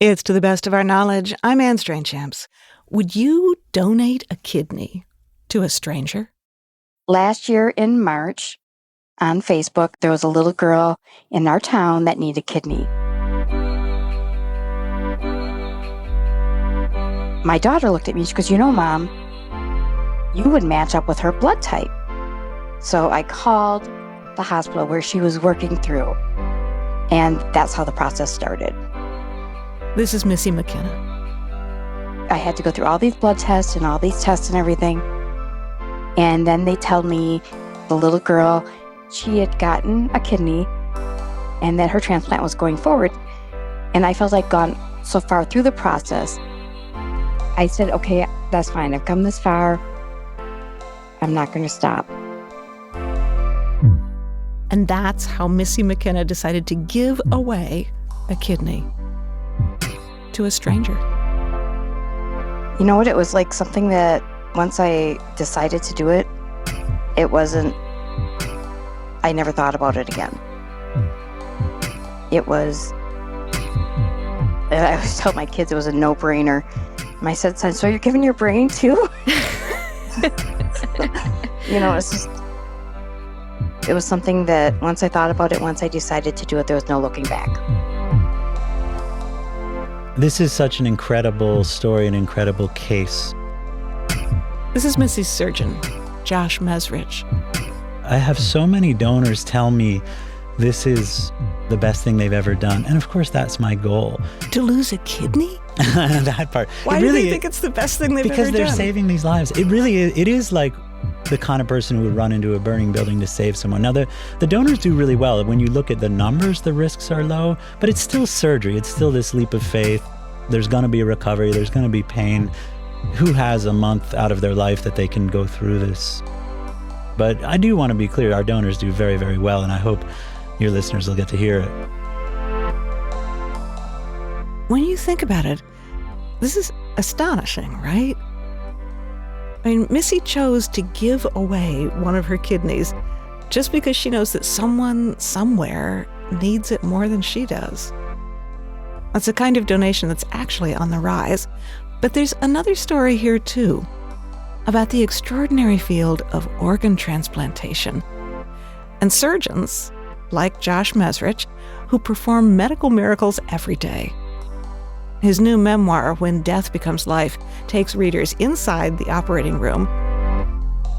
It's To the Best of Our Knowledge. I'm Anne Strainchamps. Would you donate a kidney to a stranger? Last year in March, on Facebook, there was a little girl in our town that needed a kidney. My daughter looked at me, she goes, Mom, you would match up with her blood type. So I called the hospital where she was working through, and that's how the process started. This is Missy McKenna. I had to go through all these blood tests and all these tests and everything. And then they tell me the little girl, she had gotten a kidney and that her transplant was going forward. And I felt like gone so far through the process. I said, okay, that's fine. I've come this far. I'm not going to stop. And that's how Missy McKenna decided to give away a kidney to a stranger. You know what? It was like something that once I decided to do it, I never thought about it again. It was, and I always tell my kids it was a no-brainer. And I said, son, so you're giving your brain too? It's just, it was something that once I thought about it, once I decided to do it, there was no looking back. This is such an incredible story, an incredible case. This is Missy's surgeon, Josh Mesrich. I have so many donors tell me this is the best thing they've ever done. And of course, that's my goal. To lose a kidney? That part. Why do they think it's the best thing they've ever done? Because they're saving these lives. It really is. It is like the kind of person who would run into a burning building to save someone. Now, the donors do really well. When you look at the numbers, the risks are low, but it's still surgery. It's still this leap of faith. There's going to be a recovery. There's going to be pain. Who has a month out of their life that they can go through this? But I do want to be clear, our donors do very, very well, and I hope your listeners will get to hear it. When you think about it, this is astonishing, right? I mean, Missy chose to give away one of her kidneys just because she knows that someone somewhere needs it more than she does. That's a kind of donation that's actually on the rise. But there's another story here, too, about the extraordinary field of organ transplantation and surgeons like Josh Mesrich who perform medical miracles every day. His new memoir, When Death Becomes Life, takes readers inside the operating room.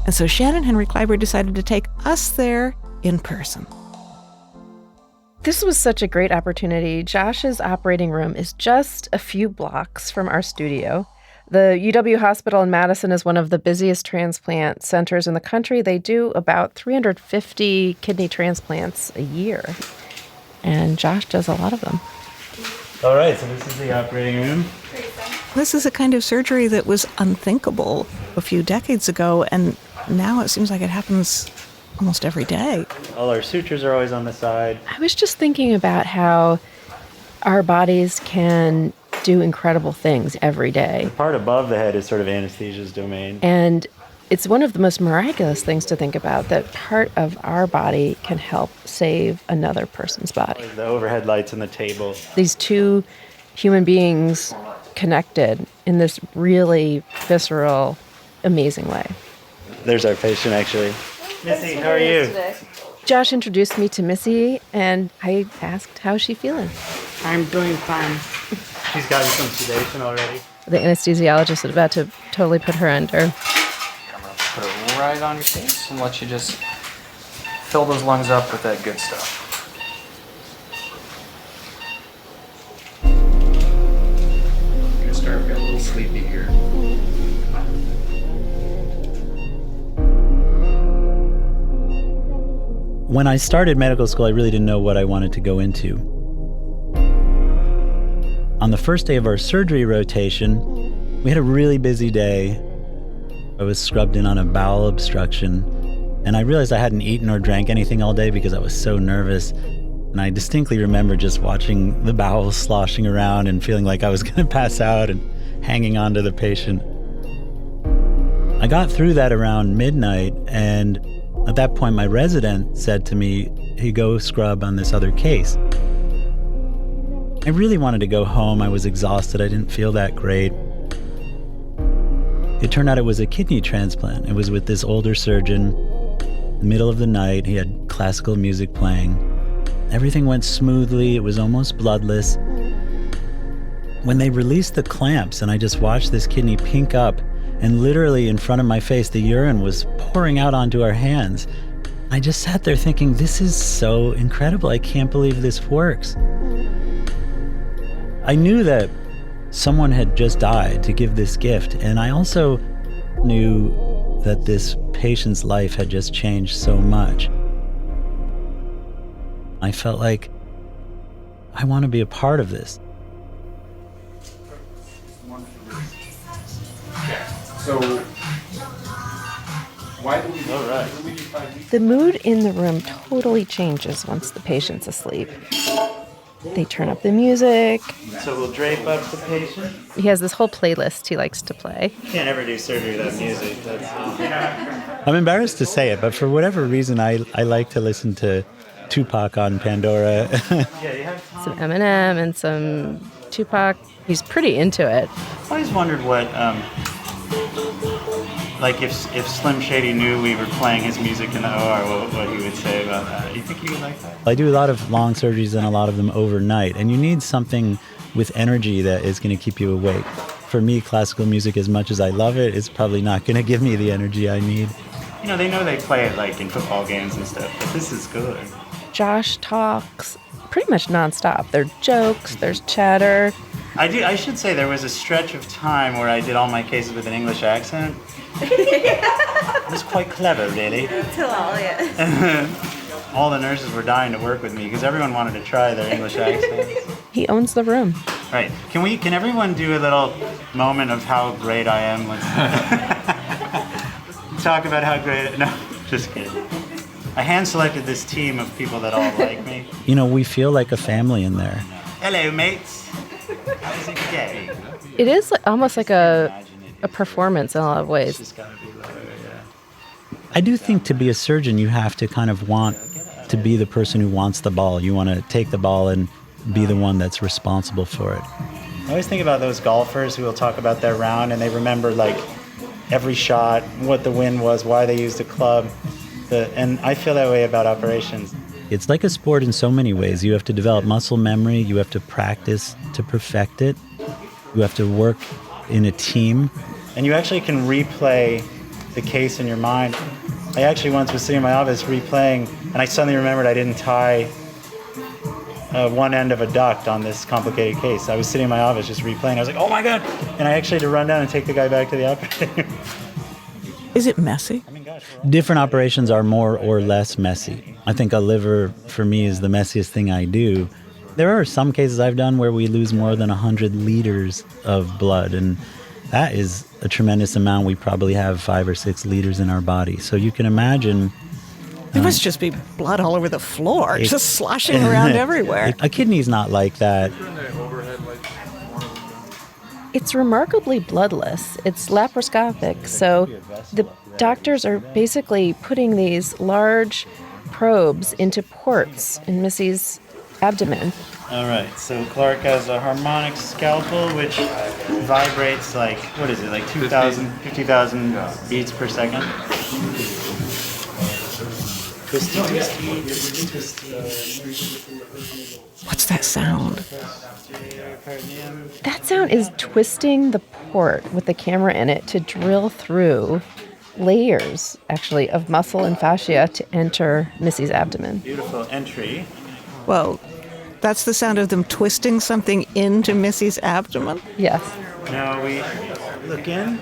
And so Shannon Henry Kleiber decided to take us there in person. This was such a great opportunity. Josh's operating room is just a few blocks from our studio. The UW Hospital in Madison is one of the busiest transplant centers in the country. They do about 350 kidney transplants a year, and Josh does a lot of them. All right, so this is the operating room. This is a kind of surgery that was unthinkable a few decades ago, and now it seems like it happens almost every day. All our sutures are always on the side. I was just thinking about how our bodies can do incredible things every day. The part above the head is sort of anesthesia's domain. And it's one of the most miraculous things to think about, that part of our body can help save another person's body. The overhead lights on the table. These two human beings connected in this really visceral, amazing way. There's our patient, actually. Missy, how are you? Josh introduced me to Missy, and I asked, how's she feeling? I'm doing fine. She's gotten some sedation already. The anesthesiologist is about to totally put her under. I'm going to put it right on your face and let you just fill those lungs up with that good stuff. I'm going to start getting a little sleepy here. When I started medical school, I really didn't know what I wanted to go into. On the first day of our surgery rotation, we had a really busy day. I was scrubbed in on a bowel obstruction, and I realized I hadn't eaten or drank anything all day because I was so nervous. And I distinctly remember just watching the bowels sloshing around and feeling like I was going to pass out and hanging on to the patient. I got through that around midnight, and at that point, my resident said to me, "Hey, go scrub on this other case." I really wanted to go home. I was exhausted. I didn't feel that great. It turned out it was a kidney transplant. It was with this older surgeon. In the middle of the night, he had classical music playing. Everything went smoothly. It was almost bloodless. When they released the clamps and I just watched this kidney pink up, and literally in front of my face, the urine was pouring out onto our hands. I just sat there thinking, this is so incredible. I can't believe this works. I knew that someone had just died to give this gift, and I also knew that this patient's life had just changed so much. I felt like I want to be a part of this. So, why do we need, All right. do we need 5 weeks? The mood in the room totally changes once the patient's asleep. They turn up the music. So we'll drape up the patient. He has this whole playlist he likes to play. Can't ever do surgery without music. I'm embarrassed to say it, but for whatever reason, I like to listen to Tupac on Pandora. Some Eminem and some Tupac. He's pretty into it. I've always wondered what, like if Slim Shady knew we were playing his music in the OR, what he would say about that. You think he would like that? I do a lot of long surgeries and a lot of them overnight, and you need something with energy that is going to keep you awake. For me, classical music, as much as I love it, is probably not going to give me the energy I need. You know, they know they play it like in football games and stuff, but this is good. Josh talks pretty much nonstop. There are jokes, there's chatter. I should say there was a stretch of time where I did all my cases with an English accent. It was quite clever, really. All the nurses were dying to work with me because everyone wanted to try their English accents. He owns the room. Right. Can everyone do a little moment of how great I am? Let's talk about how great. No, just kidding. I hand-selected this team of people that all like me. You know, we feel like a family in there. Hello, mates. How's it going? It is almost like a performance in a lot of ways. Just gotta be lower, yeah. I do think to be a surgeon, you have to kind of want to be the person who wants the ball. You want to take the ball and be the one that's responsible for it. I always think about those golfers who will talk about their round and they remember like every shot, what the wind was, why they used the club. And I feel that way about operations. It's like a sport in so many ways. You have to develop muscle memory. You have to practice to perfect it. You have to work in a team. And you actually can replay the case in your mind. I actually once was sitting in my office replaying, and I suddenly remembered I didn't tie one end of a duct on this complicated case. I was sitting in my office just replaying. I was like, oh my God. And I actually had to run down and take the guy back to the operating room. Is it messy? Different operations are more or less messy. I think a liver, for me, is the messiest thing I do. There are some cases I've done where we lose more than 100 liters of blood, and that is a tremendous amount. We probably have 5 or 6 liters in our body. So you can imagine... There must just be blood all over the floor, just sloshing around everywhere. A kidney's not like that. It's remarkably bloodless. It's laparoscopic, so the doctors are basically putting these large probes into ports in Missy's abdomen. All right, so Clark has a harmonic scalpel, which vibrates like, what is it, like 50,000 beats per second? Twisty, twisty, twisty. What's that sound? That sound is twisting the port with the camera in it to drill through layers, actually, of muscle and fascia to enter Missy's abdomen. Beautiful entry. Well, that's the sound of them twisting something into Missy's abdomen? Yes. Now we look in.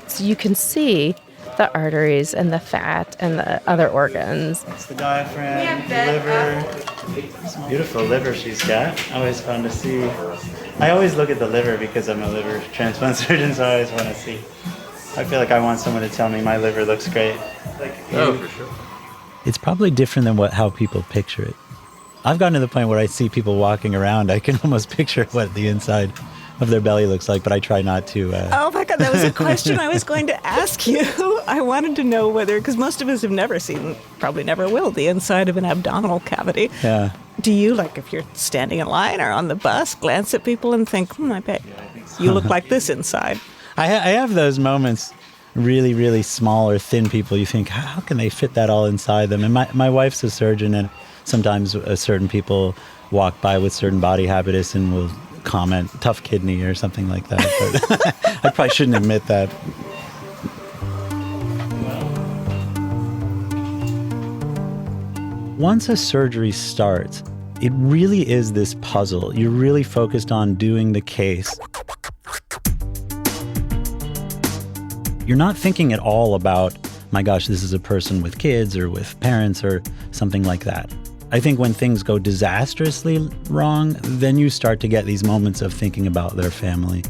So you can see the arteries and the fat and the other organs. It's the diaphragm, the liver. Some beautiful liver she's got. Always fun to see. I always look at the liver because I'm a liver transplant surgeon, so I always want to see. I feel like I want someone to tell me my liver looks great. Oh, for sure. It's probably different than how people picture it. I've gotten to the point where I see people walking around, I can almost picture what the inside of their belly looks like, but I try not to. Oh my God. Yeah, that was a question I was going to ask you. I wanted to know whether, because most of us have never seen, probably never will, the inside of an abdominal cavity. Yeah. Do you, like if you're standing in line or on the bus, glance at people and think, I bet you look like this inside? I have those moments, really, really small or thin people. You think, how can they fit that all inside them? And my wife's a surgeon, and sometimes certain people walk by with certain body habitus and will comment, tough kidney or something like that. But I probably shouldn't admit that. Once a surgery starts, it really is this puzzle. You're really focused on doing the case. You're not thinking at all about, my gosh, this is a person with kids or with parents or something like that. I think when things go disastrously wrong, then you start to get these moments of thinking about their family.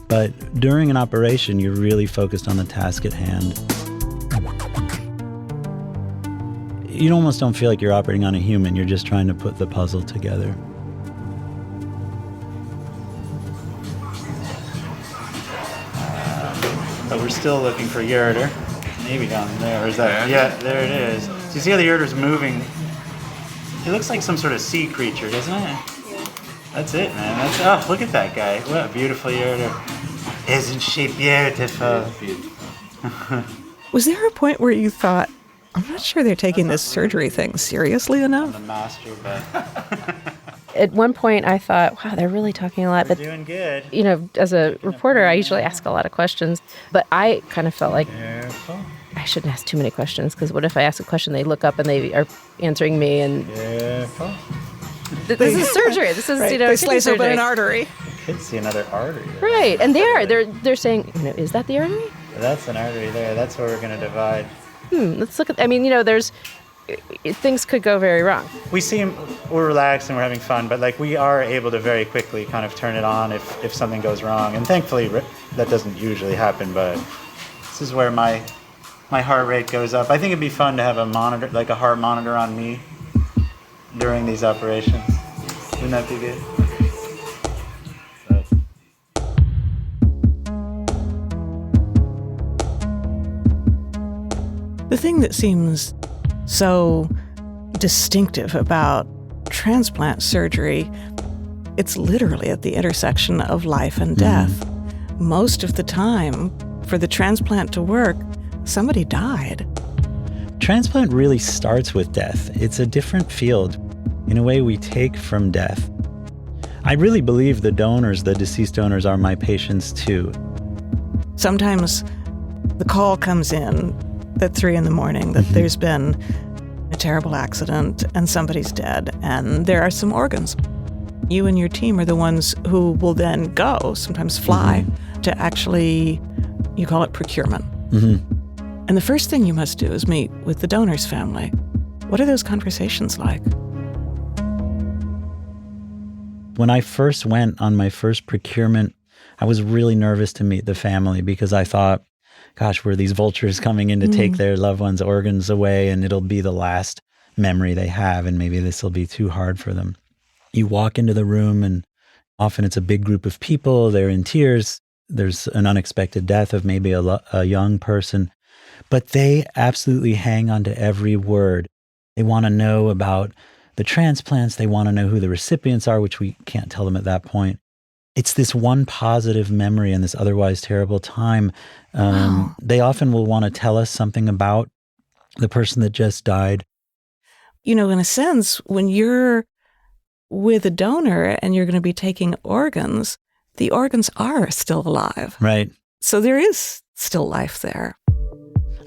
But during an operation, you're really focused on the task at hand. You almost don't feel like you're operating on a human. You're just trying to put the puzzle together. But we're still looking for ureter. Maybe down there. Or is that? Yeah, there it is. So you see how the ureter's moving? It looks like some sort of sea creature, doesn't it? That's it, man. Oh, look at that guy. What a beautiful ureter. Isn't she beautiful? Was there a point where you thought, I'm not sure they're taking this surgery thing seriously enough? The master, but At one point, I thought, wow, they're really talking a lot. we're But, doing good. you know, as a reporter, I usually ask a lot of questions. But I kind of felt like Careful, I shouldn't ask too many questions, because what if I ask a question, they look up and they are answering me, and careful. this is surgery. This is, Right, you know, they kidney slice open surgery. an artery. Could see another artery. Right, and they're saying, you know, is that the artery? That's an artery there. That's where we're going to divide. Let's look at, I mean, you know, things could go very wrong. We're relaxed and we're having fun, but like we are able to very quickly kind of turn it on if something goes wrong. And thankfully that doesn't usually happen, but this is where my heart rate goes up. I think it'd be fun to have a monitor, like a heart monitor on me during these operations. Wouldn't that be good? The thing that seems so distinctive about transplant surgery, it's literally at the intersection of life and death. Most of the time, for the transplant to work, somebody died. Transplant really starts with death. It's a different field. In a way, we take from death. I really believe the deceased donors, are my patients too. Sometimes the call comes in at 3 a.m. that there's been a terrible accident and somebody's dead and there are some organs. You and your team are the ones who will then go, sometimes fly, to actually, you call it procurement. And the first thing you must do is meet with the donor's family. What are those conversations like? When I first went on my first procurement, I was really nervous to meet the family because I thought, gosh, were these vultures coming in to take their loved ones' organs away, and it'll be the last memory they have, and maybe this will be too hard for them. You walk into the room, and often it's a big group of people. They're in tears. There's an unexpected death of maybe a young person, but they absolutely hang on to every word. They want to know about the transplants. They want to know who the recipients are, which we can't tell them at that point. It's this one positive memory in this otherwise terrible time. Wow. They often will want to tell us something about the person that just died. You know, in a sense, when you're with a donor and you're going to be taking organs, the organs are still alive. Right. So there is still life there.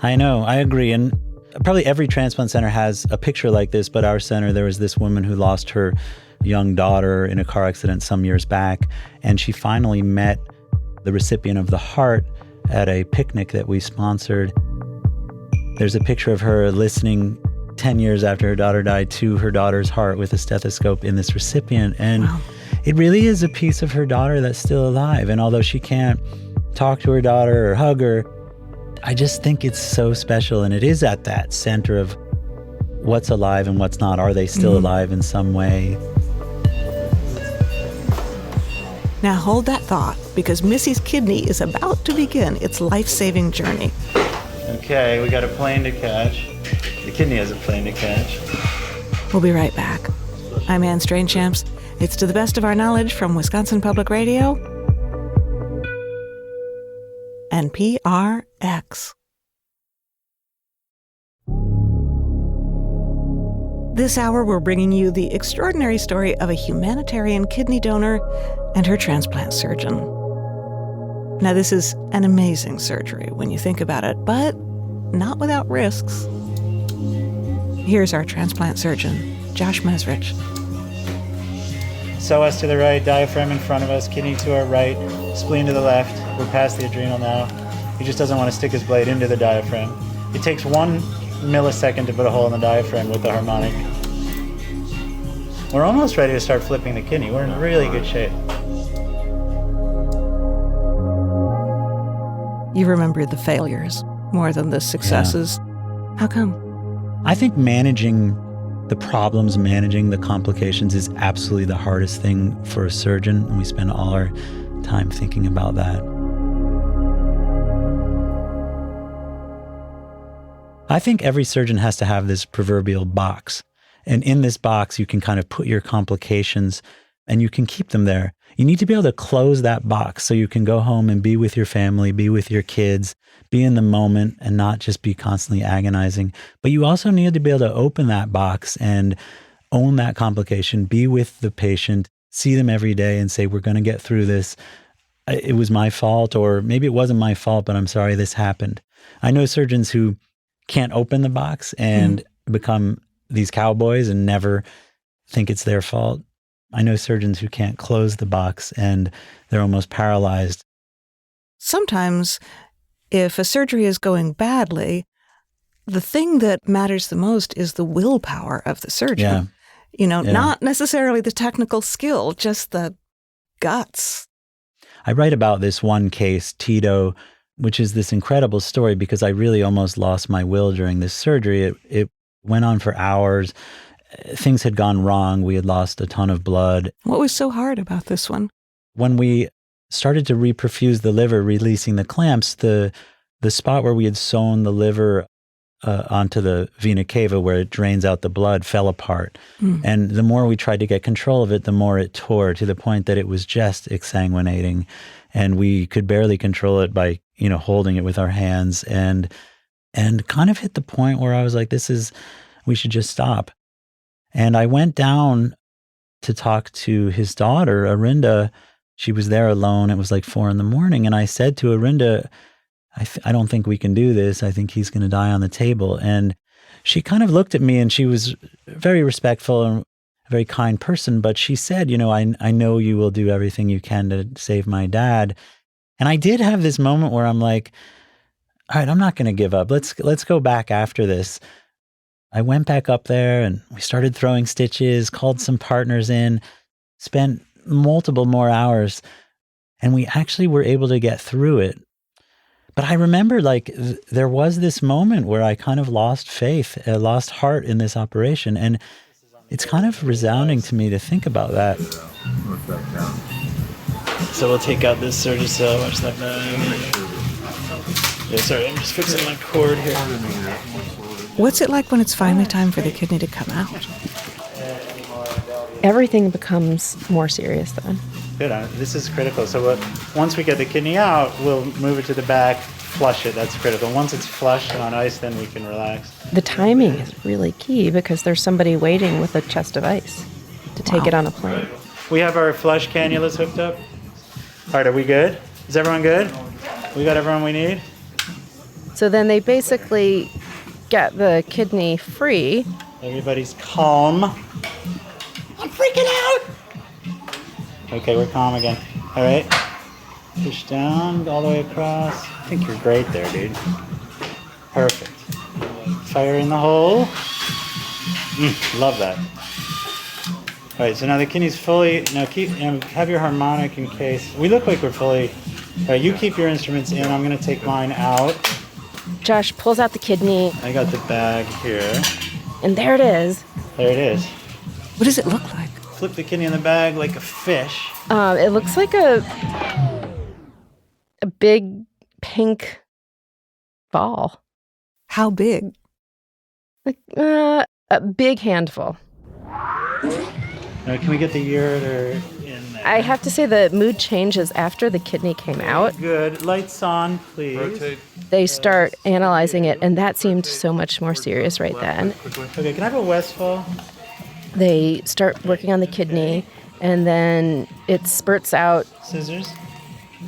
I know. I agree. And probably every transplant center has a picture like this, but our center, there was this woman who lost her young daughter in a car accident some years back, and she finally met the recipient of the heart at a picnic that we sponsored. There's a picture of her listening 10 years after her daughter died to her daughter's heart with a stethoscope in this recipient, and it really is a piece of her daughter that's still alive. And although she can't talk to her daughter or hug her, I just think it's so special, and it is at that center of what's alive and what's not. Are they still alive in some way? Now hold that thought, because Missy's kidney is about to begin its life-saving journey. Okay, we got a plane to catch. The kidney has a plane to catch. We'll be right back. I'm Anne Strainchamps. It's To the Best of Our Knowledge from Wisconsin Public Radio and PRX. This hour, we're bringing you the extraordinary story of a humanitarian kidney donor and her transplant surgeon. Now, this is an amazing surgery when you think about it, but not without risks. Here's our transplant surgeon, Josh Mesrich. Psoas to the right, diaphragm in front of us, kidney to our right, spleen to the left. We're past the adrenal now. He just doesn't want to stick his blade into the diaphragm. It takes 1 millisecond to put a hole in the diaphragm with the harmonic. We're almost ready to start flipping the kidney. We're in really good shape. You remember the failures more than the successes. Yeah. How come? I think managing the problems, managing the complications is absolutely the hardest thing for a surgeon, and we spend all our time thinking about that. I think every surgeon has to have this proverbial box. And in this box, you can kind of put your complications and you can keep them there. You need to be able to close that box so you can go home and be with your family, be with your kids, be in the moment and not just be constantly agonizing. But you also need to be able to open that box and own that complication, be with the patient, see them every day and say, we're going to get through this. It was my fault, or maybe it wasn't my fault, but I'm sorry this happened. I know surgeons who can't open the box and become these cowboys and never think it's their fault. I know surgeons who can't close the box and they're almost paralyzed. Sometimes, if a surgery is going badly, the thing that matters the most is the willpower of the surgeon. Yeah. Not necessarily the technical skill, just the guts. I write about this one case, Tito, which is this incredible story because I really almost lost my will during this surgery. It went on for hours. Things had gone wrong. We had lost a ton of blood. What was so hard about this one? When we started to reperfuse the liver, releasing the clamps, the spot where we had sewn the liver onto the vena cava, where it drains out the blood, fell apart. And the more we tried to get control of it, the more it tore, to the point that it was just exsanguinating. And we could barely control it by, holding it with our hands, and kind of hit the point where I was like, we should just stop. And I went down to talk to his daughter, Arinda. She was there alone. It was like 4 a.m. And I said to Arinda, I don't think we can do this. I think he's going to die on the table. And she kind of looked at me, and she was very respectful and a very kind person. But she said, I know you will do everything you can to save my dad. And I did have this moment where I'm like, all right, I'm not going to give up. Let's go back after this. I went back up there and we started throwing stitches, called some partners in, spent multiple more hours, and we actually were able to get through it. But I remember there was this moment where I kind of lost faith, lost heart in this operation. And it's kind of resounding to me to think about that. So we'll take out this Surgicel, watch that back. Yeah, sorry, I'm just fixing my cord here. What's it like when it's finally time for the kidney to come out? Everything becomes more serious then. Good. This is critical. So once we get the kidney out, we'll move it to the back, flush it. That's critical. Once it's flushed on ice, then we can relax. The timing is really key because there's somebody waiting with a chest of ice to take it on a plane. We have our flush cannulas hooked up. All right, are we good? Is everyone good? We got everyone we need? So then they basically get the kidney free. Everybody's calm. I'm freaking out! Okay, we're calm again. All right. Push down all the way across. I think you're great there, dude. Perfect. Fire in the hole. Love that. All right, so now the kidney's fully, have your harmonic in case. We look like we're fully, all right, you keep your instruments in. I'm going to take mine out. Josh pulls out the kidney. I got the bag here. And there it is. There it is. What does it look like? flip the kidney in the bag like a fish. It looks like a big pink ball. How big? Like a big handful. Now, can we get the ureter in there? I have to say the mood changes after the kidney came out. Good. Lights on, please. Rotate. They start analyzing it, and that seemed so much more serious right then. Quickly. Okay, can I have a Westfall? They start working on the kidney, and then it spurts out Scissors?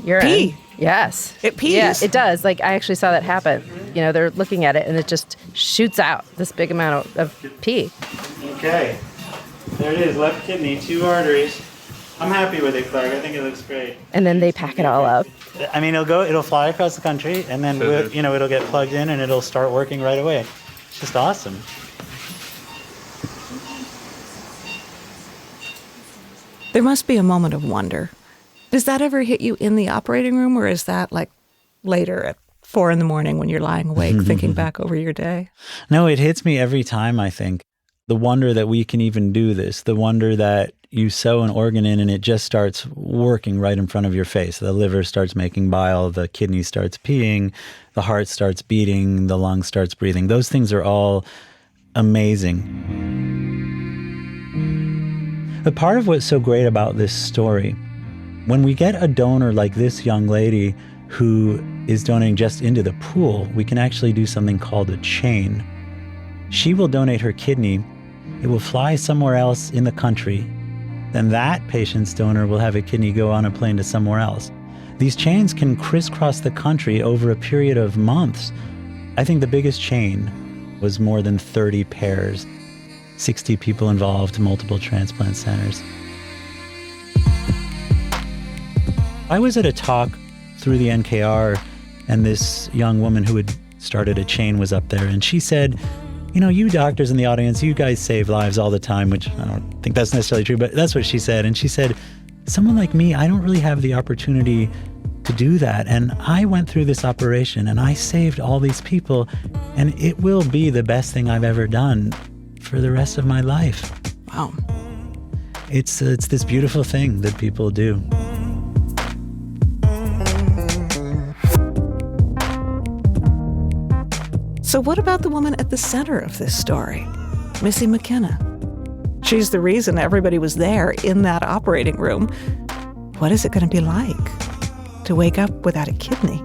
urine. Pee. Yes. It pees. Yeah, it does. Like, I actually saw that happen. You know, they're looking at it, and it just shoots out this big amount of pee. Okay. There it is, left kidney, 2 arteries. I'm happy with it, Clark. I think it looks great. And then they pack it all up. I mean, it'll fly across the country, and then it'll get plugged in, and it'll start working right away. It's just awesome. There must be a moment of wonder. Does that ever hit you in the operating room, or is that like later at 4 a.m. when you're lying awake thinking back over your day? No, it hits me every time, I think. The wonder that we can even do this, the wonder that you sew an organ in and it just starts working right in front of your face. The liver starts making bile, the kidney starts peeing, the heart starts beating, the lung starts breathing. Those things are all amazing. But part of what's so great about this story, when we get a donor like this young lady who is donating just into the pool, we can actually do something called a chain. She will donate her kidney. It will fly somewhere else in the country. Then that patient's donor will have a kidney go on a plane to somewhere else. These chains can crisscross the country over a period of months. I think the biggest chain was more than 30 pairs, 60 people involved, multiple transplant centers. I was at a talk through the NKR, and this young woman who had started a chain was up there, and she said, you know, you doctors in the audience, you guys save lives all the time, which I don't think that's necessarily true, but that's what she said. And she said, someone like me, I don't really have the opportunity to do that. And I went through this operation and I saved all these people, and it will be the best thing I've ever done for the rest of my life. Wow. It's this beautiful thing that people do. So what about the woman at the center of this story, Missy McKenna? She's the reason everybody was there in that operating room. What is it going to be like to wake up without a kidney?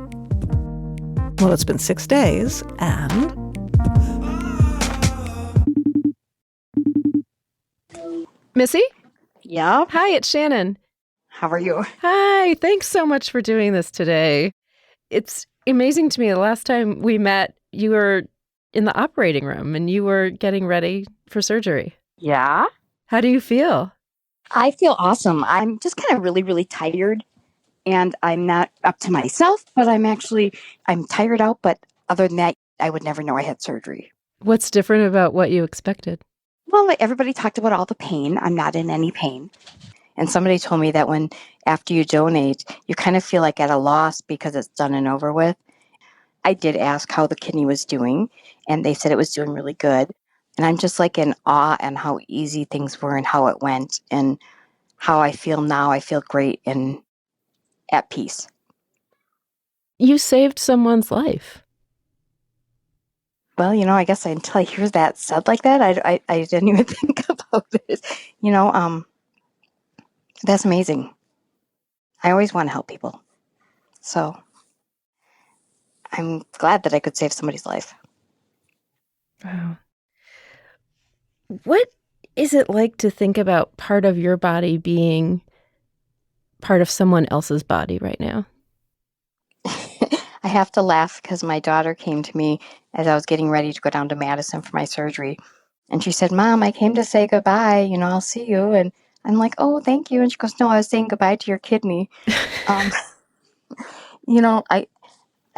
Well, it's been 6 days, and... Missy? Yeah. Hi, it's Shannon. How are you? Hi, thanks so much for doing this today. It's amazing to me. The last time we met, you were in the operating room and you were getting ready for surgery. Yeah. How do you feel? I feel awesome. I'm just kind of really, really tired, and I'm not up to myself, but I'm tired out. But other than that, I would never know I had surgery. What's different about what you expected? Well, like everybody talked about all the pain. I'm not in any pain. And somebody told me that after you donate, you kind of feel like at a loss because it's done and over with. I did ask how the kidney was doing, and they said it was doing really good. And I'm just like in awe and how easy things were and how it went and how I feel now. I feel great and at peace. You saved someone's life. Well, I guess until I hear that said like that, I didn't even think about it. That's amazing. I always want to help people. So I'm glad that I could save somebody's life. Wow. What is it like to think about part of your body being part of someone else's body right now? I have to laugh because my daughter came to me as I was getting ready to go down to Madison for my surgery. And she said, Mom, I came to say goodbye. I'll see you. And I'm like, oh, thank you. And she goes, no, I was saying goodbye to your kidney. I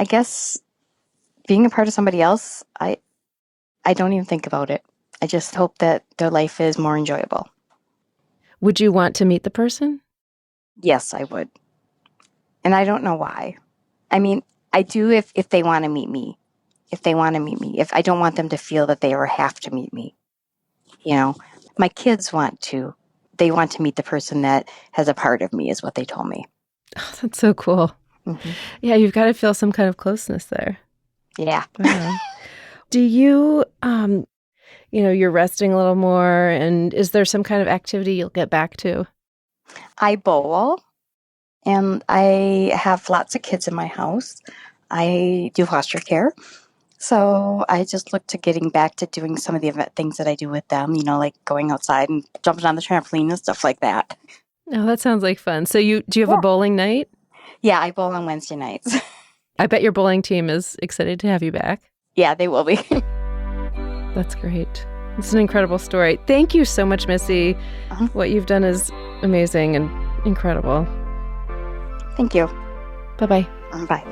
guess being a part of somebody else, I don't even think about it. I just hope that their life is more enjoyable. Would you want to meet the person? Yes, I would. And I don't know why. I mean, I do if they want to meet me. If they want to meet me. If I don't want them to feel that they ever have to meet me. My kids want to. they want to meet the person that has a part of me, is what they told me. Oh, that's so cool. Mm-hmm. Yeah, you've got to feel some kind of closeness there. Yeah. Wow. Do you, you're resting a little more, and is there some kind of activity you'll get back to? I bowl, and I have lots of kids in my house. I do foster care. So I just look to getting back to doing some of the things that I do with them, like going outside and jumping on the trampoline and stuff like that. Oh, that sounds like fun. So do you have a bowling night? Yeah, I bowl on Wednesday nights. I bet your bowling team is excited to have you back. Yeah, they will be. That's great. It's an incredible story. Thank you so much, Missy. Uh-huh. What you've done is amazing and incredible. Thank you. Bye-bye. Bye.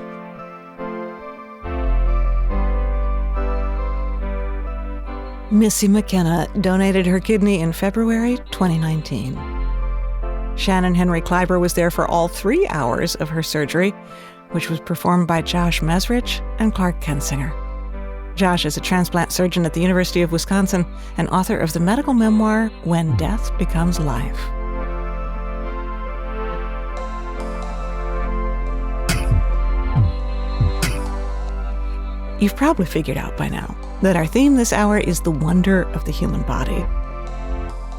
Missy McKenna donated her kidney in February 2019. Shannon Henry Kleiber was there for all 3 hours of her surgery, which was performed by Josh Mesrich and Clark Kensinger. Josh is a transplant surgeon at the University of Wisconsin and author of the medical memoir, When Death Becomes Life. You've probably figured out by now that our theme this hour is the wonder of the human body.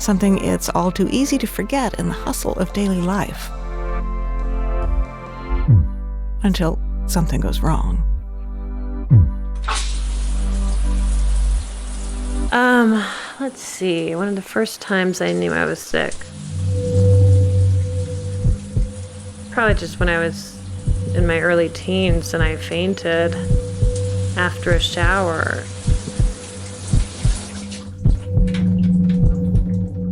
Something it's all too easy to forget in the hustle of daily life. Until something goes wrong. Let's see. One of the first times I knew I was sick. Probably just when I was in my early teens and I fainted after a shower.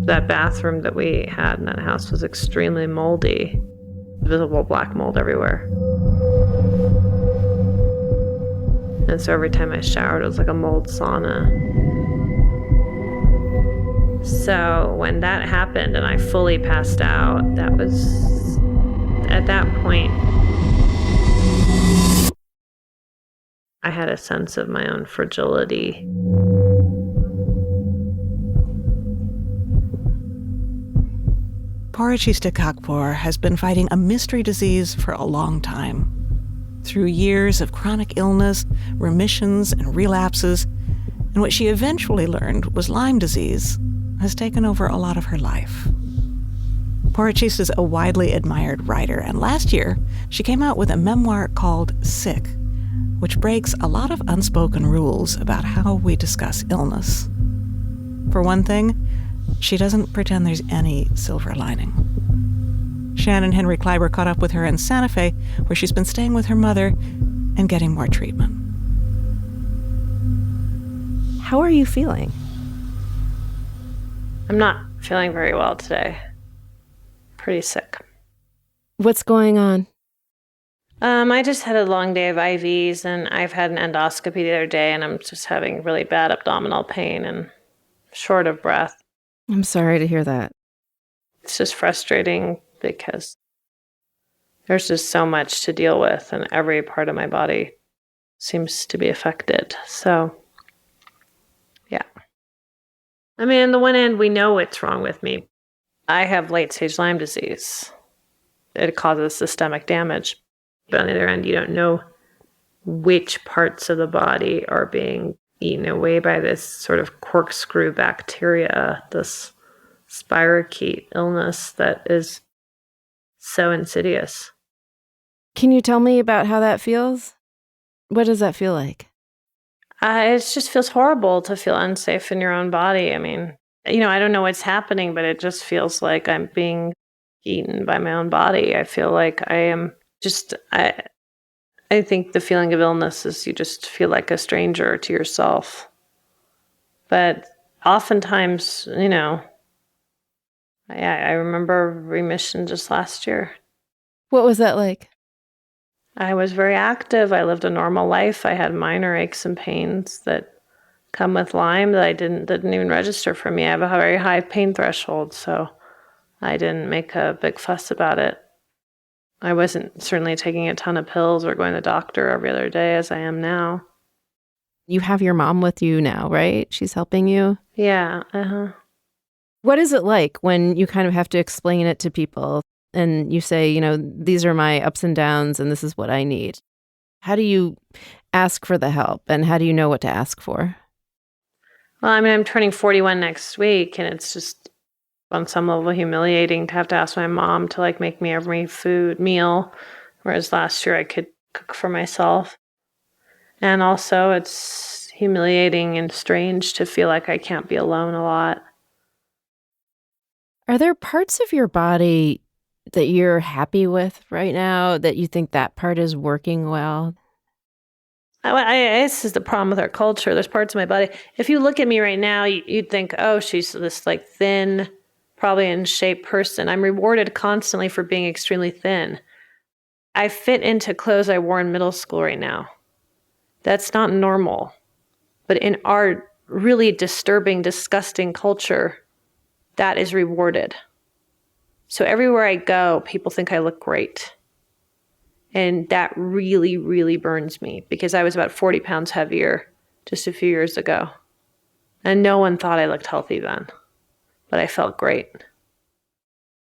That bathroom that we had in that house was extremely moldy. Visible black mold everywhere. And so every time I showered, it was like a mold sauna. So when that happened and I fully passed out, that was, at that point, I had a sense of my own fragility. Porochista Kakpour has been fighting a mystery disease for a long time. Through years of chronic illness, remissions, and relapses, and what she eventually learned was Lyme disease, has taken over a lot of her life. Porochista is a widely admired writer, and last year she came out with a memoir called Sick, which breaks a lot of unspoken rules about how we discuss illness. For one thing, she doesn't pretend there's any silver lining. Shannon Henry Kleiber caught up with her in Santa Fe, where she's been staying with her mother and getting more treatment. How are you feeling? I'm not feeling very well today. Pretty sick. What's going on? I just had a long day of IVs, and I've had an endoscopy the other day, and I'm just having really bad abdominal pain and short of breath. I'm sorry to hear that. It's just frustrating because there's just so much to deal with, and every part of my body seems to be affected. So, yeah. I mean, on the one hand, we know what's wrong with me. I have late-stage Lyme disease. It causes systemic damage. But on the other end, you don't know which parts of the body are being eaten away by this sort of corkscrew bacteria, this spirochete illness that is so insidious. Can you tell me about how that feels? What does that feel like? It just feels horrible to feel unsafe in your own body. I mean, I don't know what's happening, but it just feels like I'm being eaten by my own body. I feel like I am just, I think the feeling of illness is you just feel like a stranger to yourself. But oftentimes, I remember remission just last year. What was that like? I was very active. I lived a normal life. I had minor aches and pains that come with Lyme that didn't even register for me. I have a very high pain threshold, so I didn't make a big fuss about it. I wasn't certainly taking a ton of pills or going to the doctor every other day as I am now. You have your mom with you now, right? She's helping you? Yeah, uh-huh. What is it like when you kind of have to explain it to people and you say, these are my ups and downs and this is what I need? How do you ask for the help and how do you know what to ask for? Well, I mean, I'm turning 41 next week, and it's just on some level humiliating to have to ask my mom to like make me every meal, whereas last year I could cook for myself. And also it's humiliating and strange to feel like I can't be alone a lot. Are there parts of your body that you're happy with right now, that you think that part is working well? This is the problem with our culture. There's parts of my body. If you look at me right now, you'd think, oh, she's this like thin, probably in shape person. I'm rewarded constantly for being extremely thin. I fit into clothes I wore in middle school right now. That's not normal. But in our really disturbing, disgusting culture, that is rewarded. So everywhere I go, people think I look great. And that really, really burns me because I was about 40 pounds heavier just a few years ago. And no one thought I looked healthy then, but I felt great.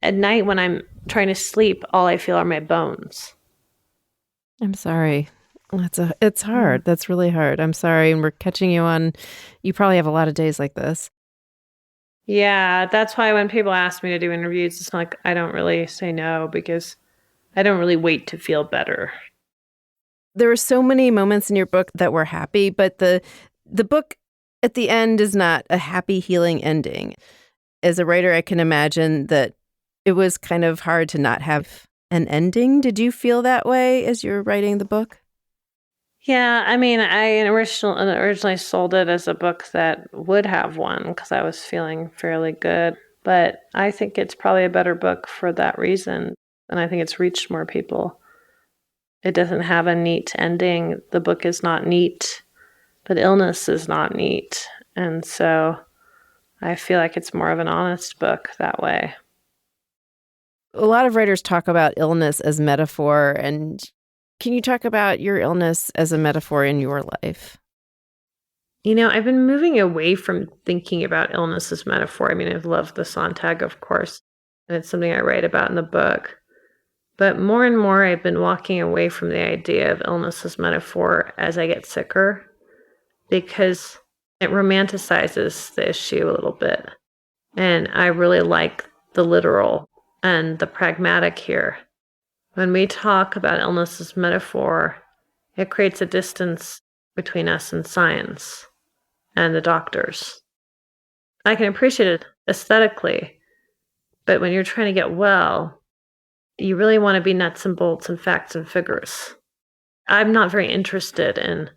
At night when I'm trying to sleep, all I feel are my bones. I'm sorry. It's hard. That's really hard. I'm sorry. And we're catching you on, you probably have a lot of days like this. Yeah, that's why when people ask me to do interviews, it's like I don't really say no because I don't really wait to feel better. There were so many moments in your book that were happy, but the book at the end is not a happy, healing ending. As a writer, I can imagine that it was kind of hard to not have an ending. Did you feel that way as you were writing the book? Yeah, I mean, I originally sold it as a book that would have one because I was feeling fairly good. But I think it's probably a better book for that reason. And I think it's reached more people. It doesn't have a neat ending. The book is not neat, but illness is not neat. And so I feel like it's more of an honest book that way. A lot of writers talk about illness as metaphor. And can you talk about your illness as a metaphor in your life? I've been moving away from thinking about illness as metaphor. I mean, I've loved the Sontag, of course, and it's something I write about in the book. But more and more, I've been walking away from the idea of illness as metaphor as I get sicker because it romanticizes the issue a little bit. And I really like the literal and the pragmatic here. When we talk about illness as metaphor, it creates a distance between us and science and the doctors. I can appreciate it aesthetically, but when you're trying to get well, you really want to be nuts and bolts and facts and figures. I'm not very interested in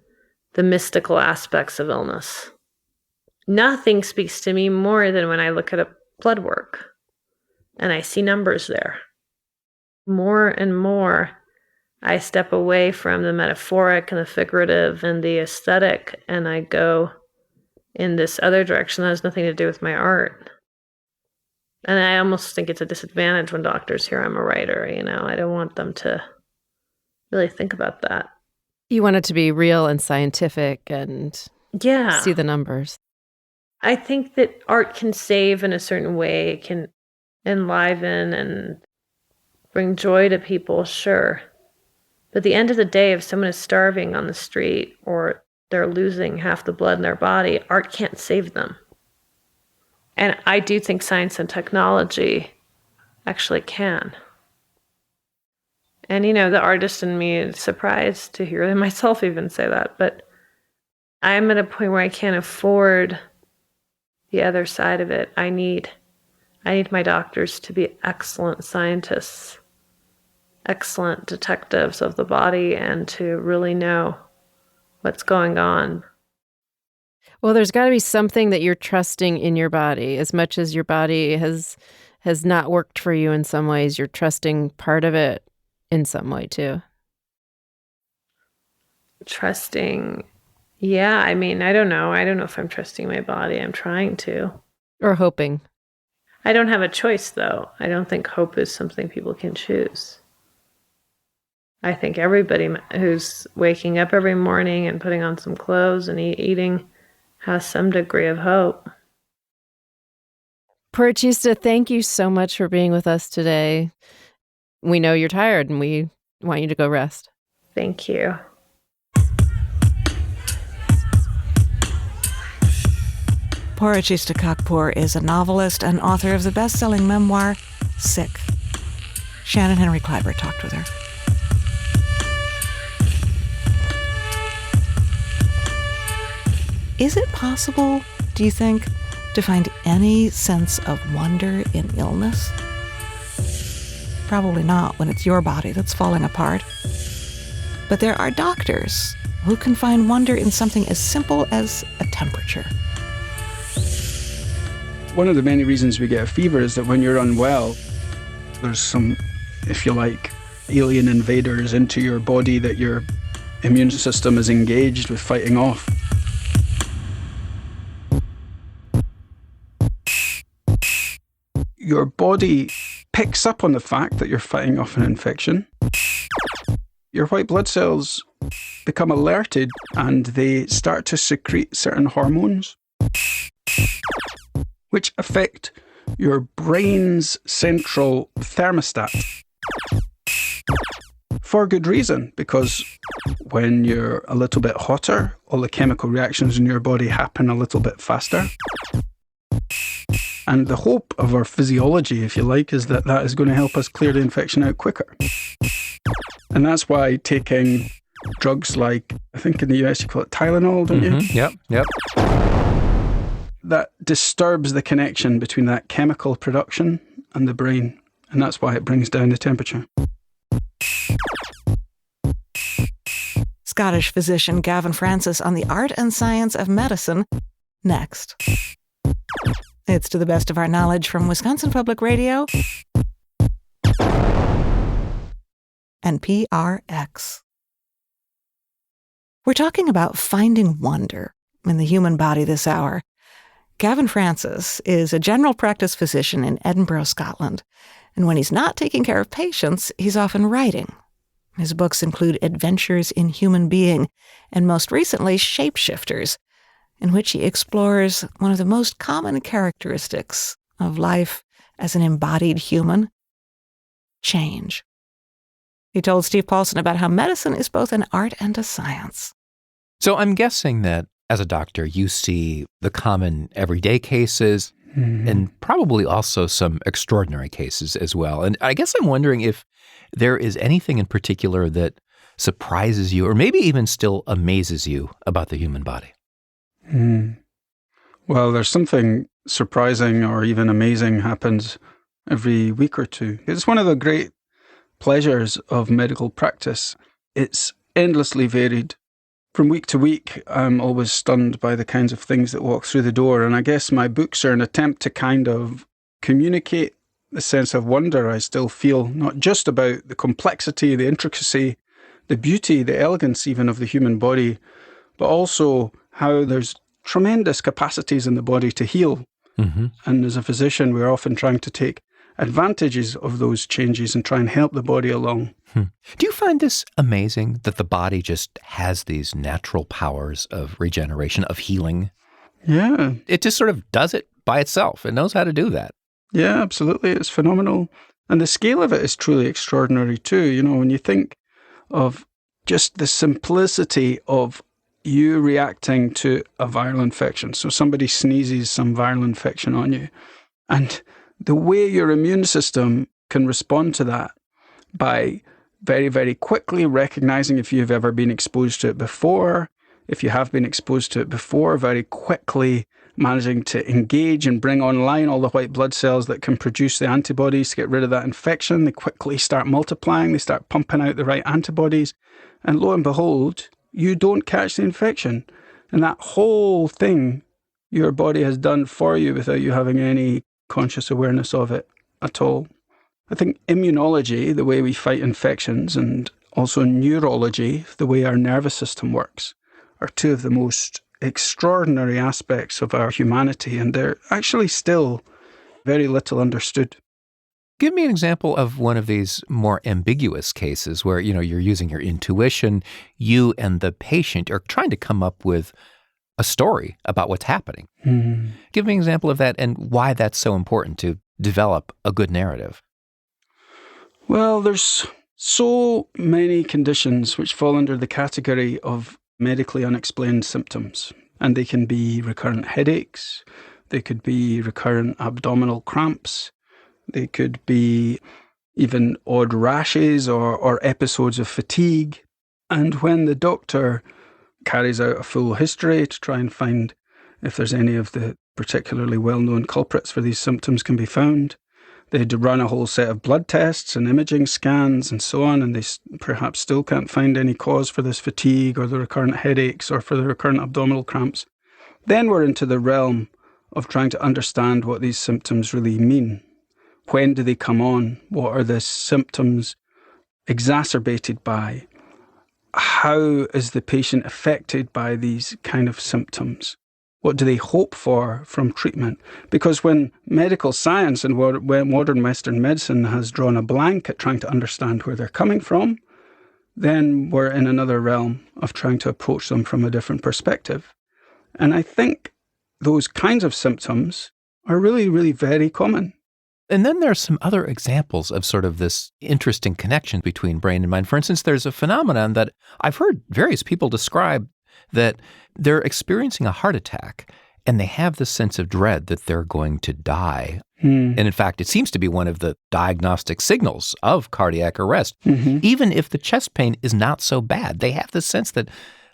the mystical aspects of illness. Nothing speaks to me more than when I look at a blood work and I see numbers there. More and more, I step away from the metaphoric and the figurative and the aesthetic, and I go in this other direction that has nothing to do with my art. And I almost think it's a disadvantage when doctors hear I'm a writer, I don't want them to really think about that. You want it to be real and scientific and see the numbers. I think that art can save in a certain way. It can enliven and bring joy to people, sure. But at the end of the day, if someone is starving on the street or they're losing half the blood in their body, art can't save them. And I do think science and technology actually can. And, the artist in me is surprised to hear myself even say that. But I'm at a point where I can't afford the other side of it. I need my doctors to be excellent scientists, excellent detectives of the body, and to really know what's going on. Well, there's got to be something that you're trusting in your body. As much as your body has not worked for you in some ways, you're trusting part of it in some way too. Trusting. Yeah, I mean, I don't know. I don't know if I'm trusting my body. I'm trying to. Or hoping. I don't have a choice, though. I don't think hope is something people can choose. I think everybody who's waking up every morning and putting on some clothes and eating has some degree of hope. Purchista, thank you so much for being with us today. We know you're tired and we want you to go rest. Thank you. Purchista Kakpour is a novelist and author of the best-selling memoir, Sick. Shannon Henry Kleiber talked with her. Is it possible, do you think, to find any sense of wonder in illness? Probably not when it's your body that's falling apart. But there are doctors who can find wonder in something as simple as a temperature. One of the many reasons we get a fever is that when you're unwell, there's some, if you like, alien invaders into your body that your immune system is engaged with fighting off. Your body picks up on the fact that you're fighting off an infection. Your white blood cells become alerted and they start to secrete certain hormones, which affect your brain's central thermostat. For good reason, because when you're a little bit hotter, all the chemical reactions in your body happen a little bit faster. And the hope of our physiology, if you like, is that that is going to help us clear the infection out quicker. And that's why taking drugs like, I think in the US you call it Tylenol, don't you? Yep. That disturbs the connection between that chemical production and the brain. And that's why it brings down the temperature. Scottish physician Gavin Francis on the art and science of medicine, next. It's To the Best of Our Knowledge from Wisconsin Public Radio and PRX. We're talking about finding wonder in the human body this hour. Gavin Francis is a general practice physician in Edinburgh, Scotland, and when he's not taking care of patients, he's often writing. His books include Adventures in Human Being and most recently Shapeshifters, in which he explores one of the most common characteristics of life as an embodied human: change. He told Steve Paulson about how medicine is both an art and a science. So I'm guessing that as a doctor, you see the common everyday cases and probably also some extraordinary cases as well. And I guess I'm wondering if there is anything in particular that surprises you or maybe even still amazes you about the human body. Well, there's something surprising or even amazing happens every week or two. It's one of the great pleasures of medical practice. It's endlessly varied. From week to week, I'm always stunned by the kinds of things that walk through the door. And I guess my books are an attempt to kind of communicate the sense of wonder I still feel, not just about the complexity, the intricacy, the beauty, the elegance even of the human body, but also how there's tremendous capacities in the body to heal. And as a physician, we're often trying to take advantages of those changes and try and help the body along. Do you find this amazing that the body just has these natural powers of regeneration, of healing? Yeah. It just sort of does it by itself. It knows how to do that. Yeah, absolutely. It's phenomenal. And the scale of it is truly extraordinary too. You know, when you think of just the simplicity of you reacting to a viral infection. So somebody sneezes some viral infection on you, and the way your immune system can respond to that by very, very quickly recognizing if you've ever been exposed to it before, if you have been exposed to it before, very quickly managing to engage and bring online all the white blood cells that can produce the antibodies to get rid of that infection. They quickly start multiplying, they start pumping out the right antibodies, and lo and behold, you don't catch the infection. And that whole thing your body has done for you without you having any conscious awareness of it at all. I think immunology, the way we fight infections, and also neurology, the way our nervous system works, are two of the most extraordinary aspects of our humanity, and they're actually still very little understood. Give me an example of one of these more ambiguous cases where, you're using your intuition, you and the patient are trying to come up with a story about what's happening. Give me an example of that and why that's so important to develop a good narrative. Well, there's so many conditions which fall under the category of medically unexplained symptoms. And they can be recurrent headaches, they could be recurrent abdominal cramps, they could be even odd rashes or episodes of fatigue. And when the doctor carries out a full history to try and find if there's any of the particularly well-known culprits for these symptoms can be found, they'd run a whole set of blood tests and imaging scans and so on, and they perhaps still can't find any cause for this fatigue or the recurrent headaches or for the recurrent abdominal cramps. Then we're into the realm of trying to understand what these symptoms really mean. When do they come on? What are the symptoms exacerbated by? How is the patient affected by these kind of symptoms? What do they hope for from treatment? Because when medical science and when modern Western medicine has drawn a blank at trying to understand where they're coming from, then we're in another realm of trying to approach them from a different perspective. And I think those kinds of symptoms are really, really very common. And then there are some other examples of sort of this interesting connection between brain and mind. For instance, there's a phenomenon that I've heard various people describe that they're experiencing a heart attack and they have this sense of dread that they're going to die. And in fact, it seems to be one of the diagnostic signals of cardiac arrest. Even if the chest pain is not so bad, they have the sense that,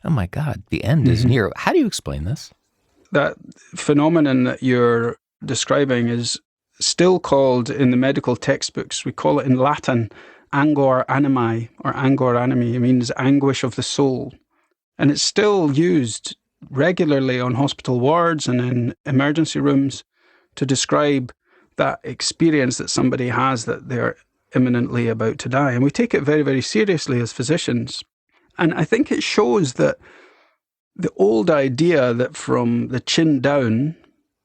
oh my God, the end is near. How do you explain this? That phenomenon that you're describing is still called in the medical textbooks, we call it in Latin, angor animi, or angor animi. It means anguish of the soul. And it's still used regularly on hospital wards and in emergency rooms to describe that experience that somebody has that they're imminently about to die. And we take it very, very seriously as physicians. And I think it shows that the old idea that from the chin down,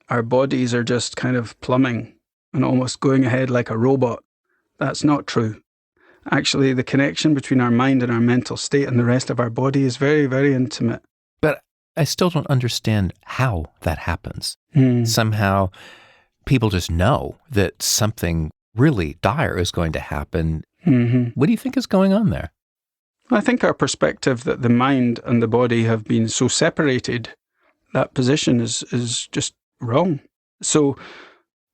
our bodies are just kind of plumbing and almost going ahead like a robot, that's not true. Actually, the connection between our mind and our mental state and the rest of our body is very, very intimate. But I still don't understand how that happens. Somehow, people just know that something really dire is going to happen. What do you think is going on there? I think our perspective that the mind and the body have been so separated, that position is just wrong. So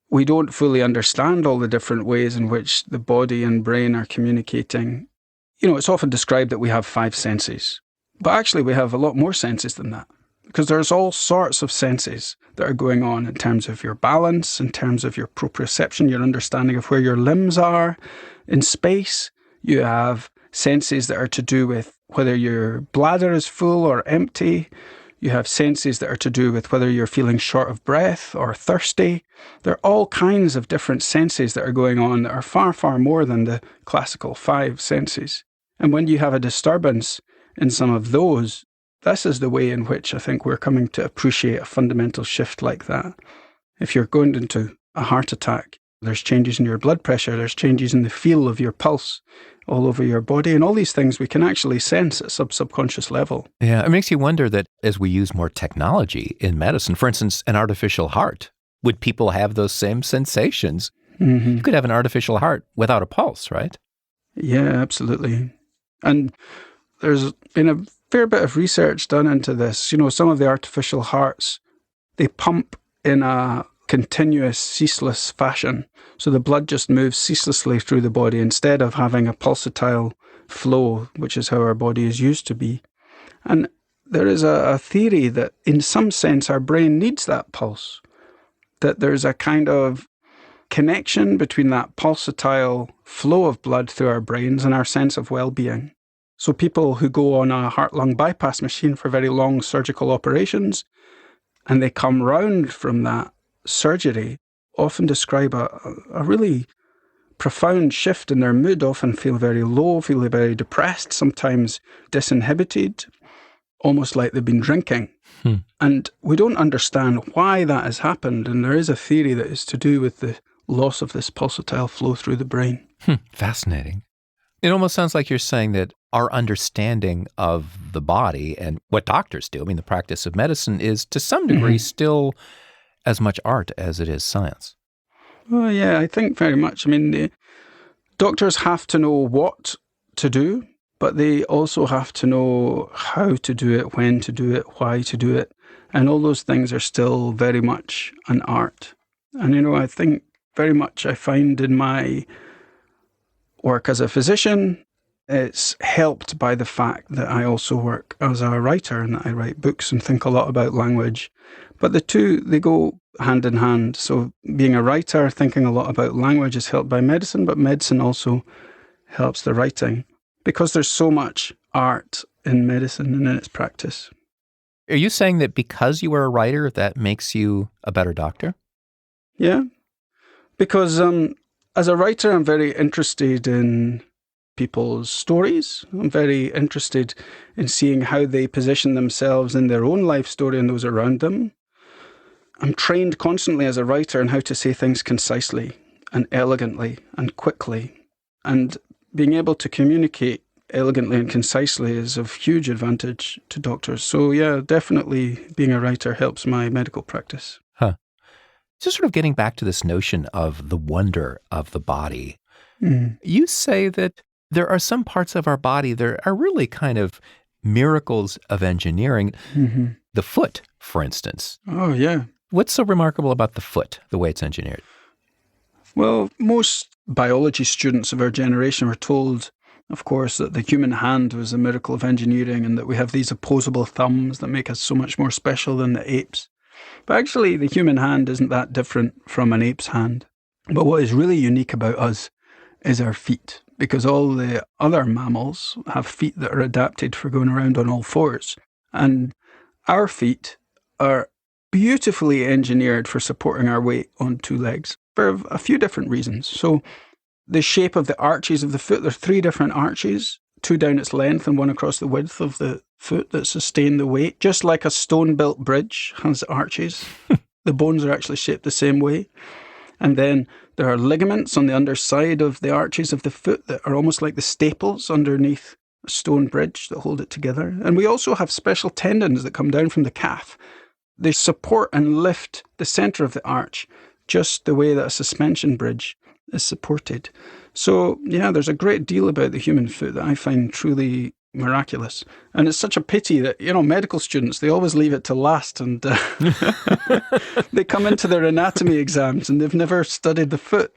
we don't fully understand all the different ways in which the body and brain are communicating. You know, it's often described that we have 5 senses, but actually we have a lot more senses than that, because there's all sorts of senses that are going on in terms of your balance, in terms of your proprioception, your understanding of where your limbs are in space. You have senses that are to do with whether your bladder is full or empty. You have senses that are to do with whether you're feeling short of breath or thirsty. There are all kinds of different senses that are going on that are far, far more than the classical 5 senses. And when you have a disturbance in some of those, this is the way in which I think we're coming to appreciate a fundamental shift like that. If you're going into a heart attack, there's changes in your blood pressure, there's changes in the feel of your pulse all over your body, and all these things we can actually sense at subconscious level. Yeah, it makes you wonder that as we use more technology in medicine, for instance, an artificial heart, would people have those same sensations? You could have an artificial heart without a pulse, right? Yeah, absolutely. And there's been a fair bit of research done into this. You know, some of the artificial hearts, they pump in a continuous, ceaseless fashion. So the blood just moves ceaselessly through the body instead of having a pulsatile flow, which is how our body is used to be. And there is a theory that in some sense our brain needs that pulse, that there's a kind of connection between that pulsatile flow of blood through our brains and our sense of well-being. So people who go on a heart-lung bypass machine for very long surgical operations, and they come round from that surgery, often describe a really profound shift in their mood, often feel very low, feel very depressed, sometimes disinhibited, almost like they've been drinking. And we don't understand why that has happened. And there is a theory that is to do with the loss of this pulsatile flow through the brain. Fascinating. It almost sounds like you're saying that our understanding of the body and what doctors do, I mean, the practice of medicine is to some degree still as much art as it is science. Well, yeah, I think very much. I mean, the doctors have to know what to do, but they also have to know how to do it, when to do it, why to do it. And all those things are still very much an art. And, I think very much I find in my work as a physician, it's helped by the fact that I also work as a writer and that I write books and think a lot about language. But the two, they go hand in hand. So being a writer, thinking a lot about language is helped by medicine, but medicine also helps the writing because there's so much art in medicine and in its practice. Are you saying that because you were a writer, that makes you a better doctor? Yeah, because as a writer, I'm very interested in people's stories. I'm very interested in seeing how they position themselves in their own life story and those around them. I'm trained constantly as a writer in how to say things concisely and elegantly and quickly. And being able to communicate elegantly and concisely is of huge advantage to doctors. So yeah, definitely being a writer helps my medical practice. Just sort of getting back to this notion of the wonder of the body. You say that there are some parts of our body that are really kind of miracles of engineering. The foot, for instance. Oh, yeah. What's so remarkable about the foot, the way it's engineered? Well, most biology students of our generation were told, of course, that the human hand was a miracle of engineering and that we have these opposable thumbs that make us so much more special than the apes. But actually, the human hand isn't that different from an ape's hand. But what is really unique about us is our feet, because all the other mammals have feet that are adapted for going around on all fours. And our feet are beautifully engineered for supporting our weight on two legs for a few different reasons. So the shape of the arches of the foot, there are 3 different arches, 2 down its length and 1 across the width of the foot that sustain the weight. Just like a stone-built bridge has arches, the bones are actually shaped the same way. And then there are ligaments on the underside of the arches of the foot that are almost like the staples underneath a stone bridge that hold it together. And we also have special tendons that come down from the calf. They support and lift the center of the arch just the way that a suspension bridge is supported. So, yeah, there's a great deal about the human foot that I find truly miraculous. And it's such a pity that, medical students, they always leave it to last and they come into their anatomy exams and they've never studied the foot.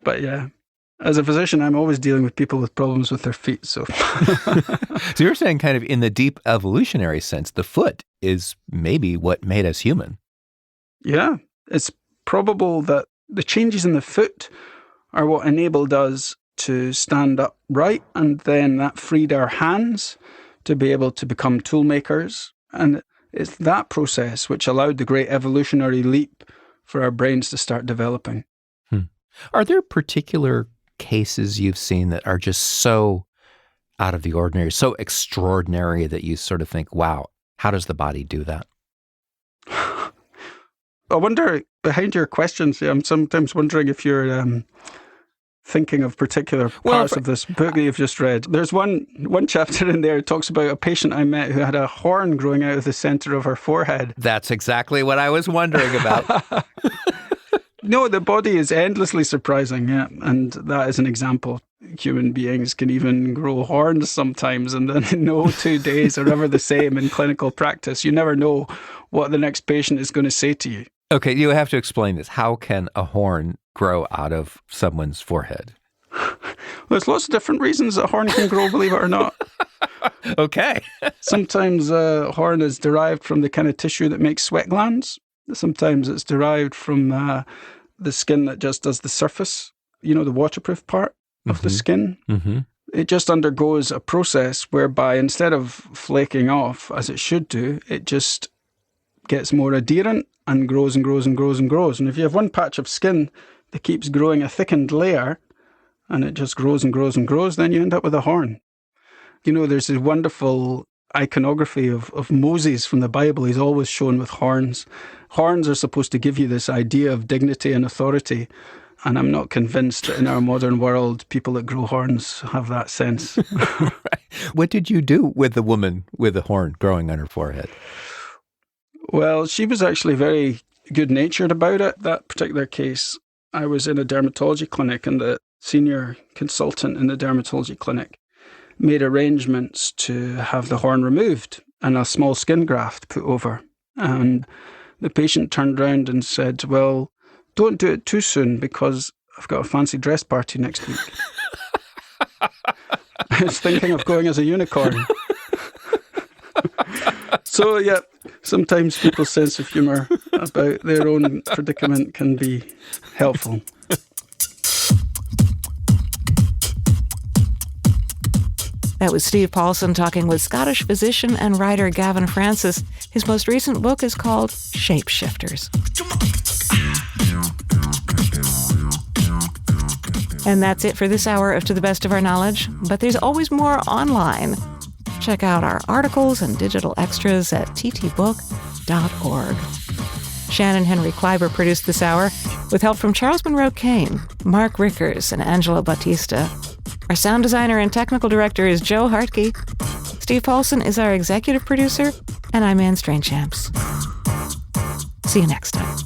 But yeah, as a physician, I'm always dealing with people with problems with their feet. So, So you're saying kind of in the deep evolutionary sense, the foot is maybe what made us human. Yeah, it's probable that the changes in the foot are what enabled us to stand upright, and then that freed our hands to be able to become tool makers. And it's that process which allowed the great evolutionary leap for our brains to start developing. Are there particular cases you've seen that are just so out of the ordinary, so extraordinary that you sort of think, wow, how does the body do that? I wonder, behind your questions, I'm sometimes wondering if you're thinking of particular parts of this book that you've just read. There's one chapter in there that talks about a patient I met who had a horn growing out of the center of her forehead. That's exactly what I was wondering about. No, the body is endlessly surprising, yeah. And that is an example. Human beings can even grow horns sometimes, and then no 2 days are ever the same in clinical practice. You never know what the next patient is going to say to you. Okay, you have to explain this. How can a horn grow out of someone's forehead? There's lots of different reasons a horn can grow, believe it or not. Okay. Sometimes a horn is derived from the kind of tissue that makes sweat glands. Sometimes it's derived from the skin that just does the surface, the waterproof part of the skin. Mm-hmm. It just undergoes a process whereby instead of flaking off, as it should do, it just gets more adherent and grows and grows and grows and grows. And if you have one patch of skin that keeps growing a thickened layer and it just grows and grows and grows, then you end up with a horn. There's this wonderful iconography of Moses from the Bible. He's always shown with horns. Horns are supposed to give you this idea of dignity and authority. And I'm not convinced that in our modern world, people that grow horns have that sense. What did you do with the woman with a horn growing on her forehead? Well, she was actually very good-natured about it. That particular case, I was in a dermatology clinic, and the senior consultant in the dermatology clinic made arrangements to have the horn removed and a small skin graft put over. And the patient turned around and said, well, don't do it too soon because I've got a fancy dress party next week. I was thinking of going as a unicorn. So, yeah, sometimes people's sense of humour about their own predicament can be helpful. That was Steve Paulson talking with Scottish physician and writer Gavin Francis. His most recent book is called Shapeshifters. And that's it for this hour of To the Best of Our Knowledge, but there's always more online. Check out our articles and digital extras at ttbook.org. Shannon Henry Kleiber produced this hour with help from Charles Monroe Kane, Mark Rickers, and Angela Bautista. Our sound designer and technical director is Joe Hartke. Steve Paulson is our executive producer, and I'm Anne Strainchamps. See you next time.